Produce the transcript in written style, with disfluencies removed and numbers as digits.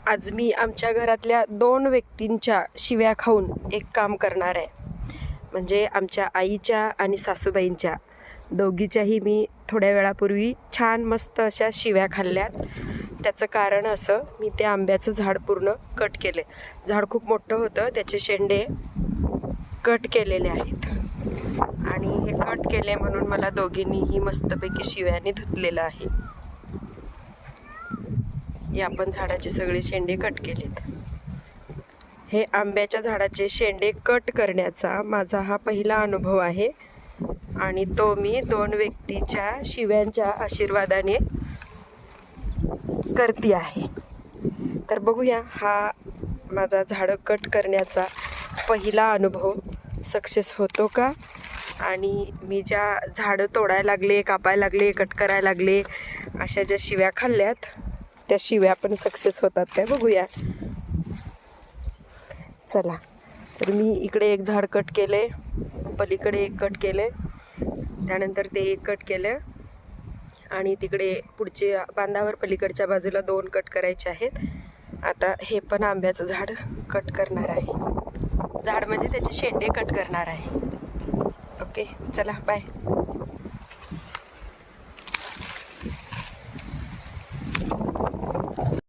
आज मी आमच्या घरातल्या 2 व्यक्तींच्या शिव्या खाऊन एक काम करणार आहे. म्हणजे आमच्या आईच्या आणि सासूबाईंच्या दोघीच्याही मी थोड्या वेळापूर्वी छान मस्त अशा शिव्या खाल्ल्यात. त्याचं कारण असं, मी ते आंब्याचं झाड पूर्ण कट केले. झाड खूप मोठं होतं, त्याचे शेंडे कट केलेले आहेत आणि हे कट केले म्हणून मला दोघींनीही मस्तपैकी शिव्याने धुतलेलं आहे. या पण झाडाचे सगळे शेंडे कट केलेत. हे आंब्याच्या झाडाचे शेंडे कट करण्याचा माझा हा पहिला अनुभव आहे आणि तो मी 2 व्यक्तीच्या शिव्यांच्या आशीर्वादाने करते आहे. तर बघूया हा माझा झाड कट करण्याचा पहिला अनुभव सक्सेस होतो का, आणि मी ज्या झाडं तोडायला लागले, कापायला लागले, कट करायला लागले अशा ज्या शिव्या खाल्ल्यात त्या शिव्या पण सक्सेस होतात काय बघूया. चला, तर मी इकडे एक झाड कट केले, पलीकडे एक कट केले, त्यानंतर ते एक कट केलं आणि तिकडे पुढचे बांधावर पलीकडच्या बाजूला 2 कट करायचे आहेत. आता हे पण आंब्याचं झाड कट करणार आहे. झाड म्हणजे त्याचे शेंडे कट करणार आहे. ओके, चला बाय.